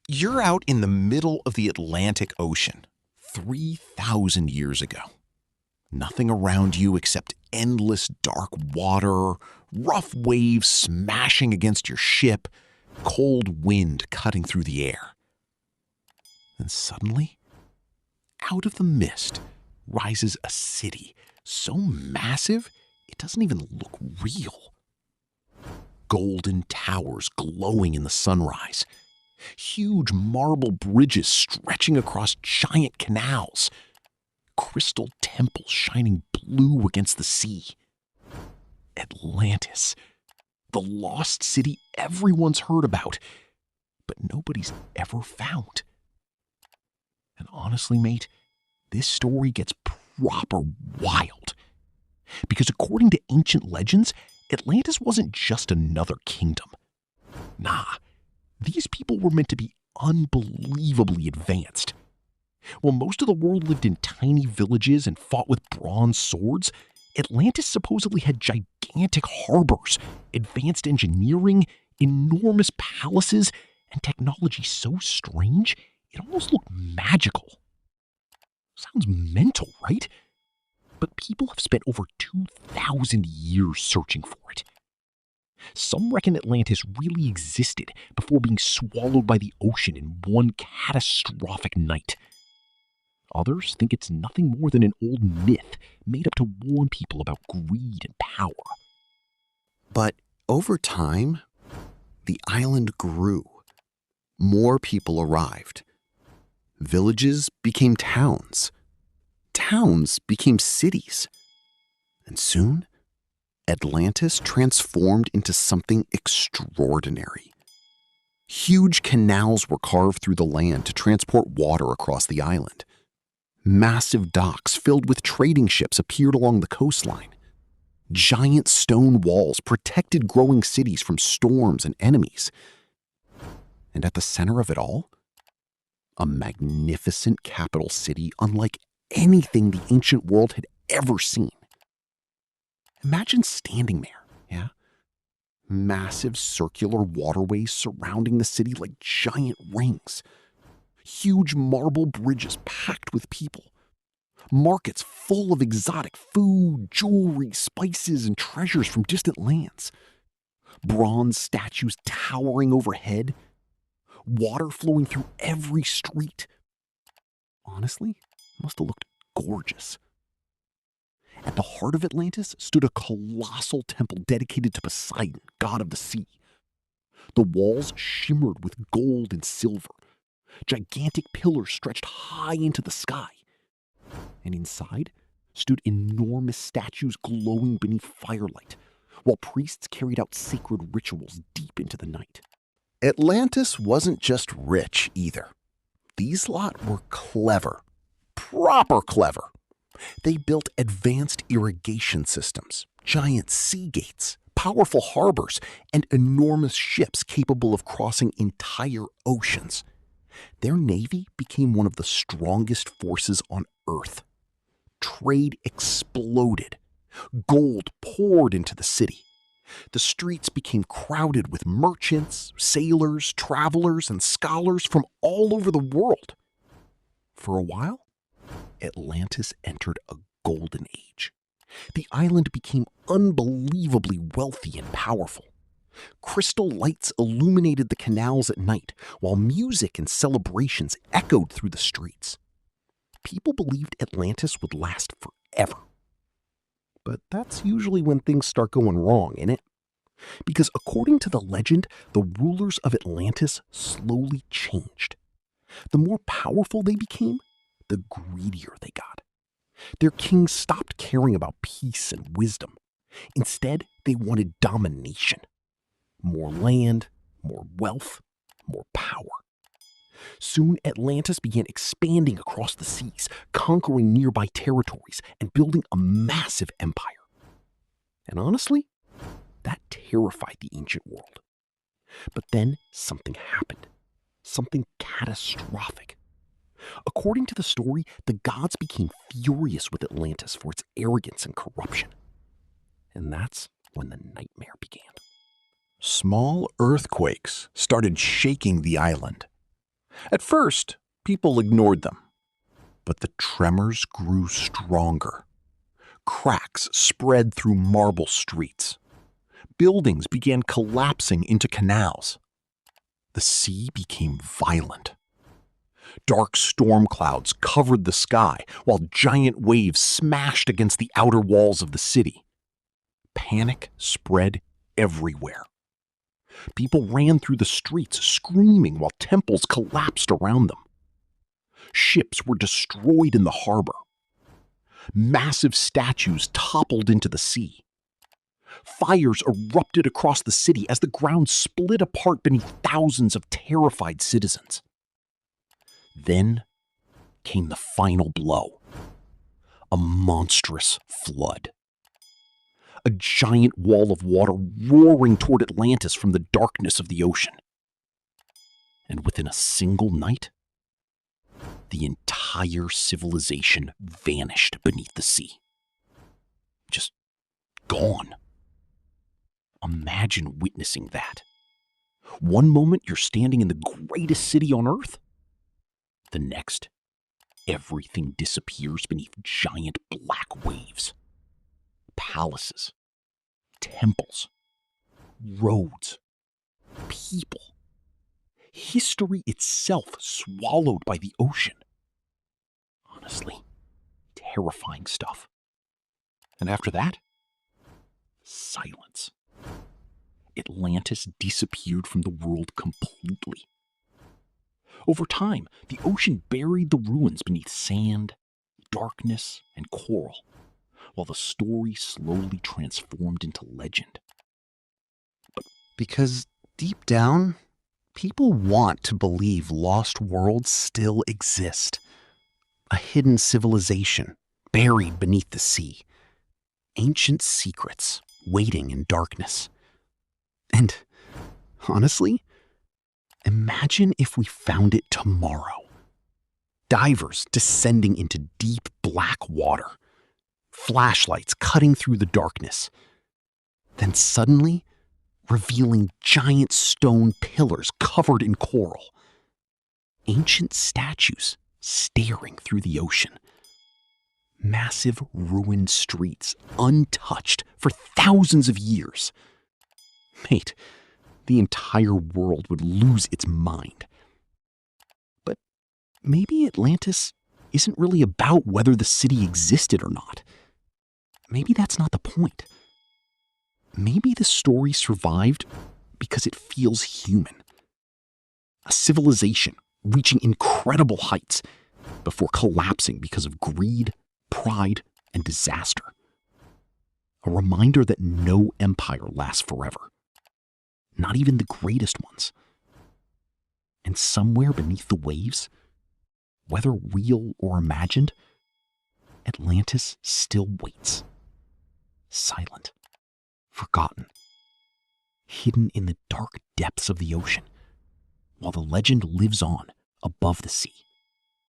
You're out in the middle of the Atlantic Ocean, 3,000 years ago. Nothing around you except endless dark water, rough waves smashing against your ship, cold wind cutting through the air. And suddenly, out of the mist, rises a city so massive it doesn't even look real. Golden towers glowing in the sunrise. Huge marble bridges stretching across giant canals. Crystal temples shining blue against the sea. Atlantis, the lost city everyone's heard about, but nobody's ever found. And honestly, mate, this story gets proper wild. Because according to ancient legends, Atlantis wasn't just another kingdom. Nah, these people were meant to be unbelievably advanced. While most of the world lived in tiny villages and fought with bronze swords, Atlantis supposedly had gigantic harbors, advanced engineering, enormous palaces, and technology so strange it almost looked magical. Sounds mental, right? But people have spent over 2,000 years searching for it. Some reckon Atlantis really existed before being swallowed by the ocean in one catastrophic night. Others think it's nothing more than an old myth made up to warn people about greed and power. But over time, the island grew. More people arrived. Villages became towns. Towns became cities. And soon, Atlantis transformed into something extraordinary. Huge canals were carved through the land to transport water across the island. Massive docks filled with trading ships appeared along the coastline. Giant stone walls protected growing cities from storms and enemies. And at the center of it all, a magnificent capital city unlike anything the ancient world had ever seen. Imagine standing there, yeah? Massive circular waterways surrounding the city like giant rings. Huge marble bridges packed with people. Markets full of exotic food, jewelry, spices, and treasures from distant lands. Bronze statues towering overhead. Water flowing through every street. Honestly, it must have looked gorgeous. At the heart of Atlantis stood a colossal temple dedicated to Poseidon, god of the sea. The walls shimmered with gold and silver. Gigantic pillars stretched high into the sky. And inside stood enormous statues glowing beneath firelight, while priests carried out sacred rituals deep into the night. Atlantis wasn't just rich either. These lot were clever. Proper clever. They built advanced irrigation systems, giant sea gates, powerful harbors, and enormous ships capable of crossing entire oceans. Their navy became one of the strongest forces on Earth. Trade exploded. Gold poured into the city. The streets became crowded with merchants, sailors, travelers, and scholars from all over the world. For a while, Atlantis entered a golden age. The island became unbelievably wealthy and powerful. Crystal lights illuminated the canals at night, while music and celebrations echoed through the streets. People believed Atlantis would last forever. But that's usually when things start going wrong, innit? Because according to the legend, the rulers of Atlantis slowly changed. The more powerful they became, the greedier they got. Their kings stopped caring about peace and wisdom. Instead, they wanted domination. More land, more wealth, more power. Soon, Atlantis began expanding across the seas, conquering nearby territories and building a massive empire. And honestly, that terrified the ancient world. But then something happened. Something catastrophic. According to the story, the gods became furious with Atlantis for its arrogance and corruption. And that's when the nightmare began. Small earthquakes started shaking the island. At first, people ignored them. But the tremors grew stronger. Cracks spread through marble streets. Buildings began collapsing into canals. The sea became violent. Dark storm clouds covered the sky while giant waves smashed against the outer walls of the city. Panic spread everywhere. People ran through the streets screaming while temples collapsed around them. Ships were destroyed in the harbor. Massive statues toppled into the sea. Fires erupted across the city as the ground split apart beneath thousands of terrified citizens. Then came the final blow. A monstrous flood. A giant wall of water roaring toward Atlantis from the darkness of the ocean. And within a single night, the entire civilization vanished beneath the sea. Just gone. Imagine witnessing that. One moment you're standing in the greatest city on Earth. The next, everything disappears beneath giant black waves. Palaces, temples, roads, people. History itself swallowed by the ocean. Honestly, terrifying stuff. And after that, silence. Atlantis disappeared from the world completely. Over time, the ocean buried the ruins beneath sand, darkness, and coral, while the story slowly transformed into legend. Because deep down, people want to believe lost worlds still exist. A hidden civilization buried beneath the sea. Ancient secrets waiting in darkness. And honestly, imagine if we found it tomorrow. Divers descending into deep black water. Flashlights cutting through the darkness. Then suddenly, revealing giant stone pillars covered in coral. Ancient statues staring through the ocean. Massive ruined streets untouched for thousands of years. Mate, the entire world would lose its mind. But maybe Atlantis isn't really about whether the city existed or not. Maybe that's not the point. Maybe the story survived because it feels human. A civilization reaching incredible heights before collapsing because of greed, pride, and disaster. A reminder that no empire lasts forever. Not even the greatest ones. And somewhere beneath the waves, whether real or imagined, Atlantis still waits. Silent. Forgotten. Hidden in the dark depths of the ocean, while the legend lives on above the sea.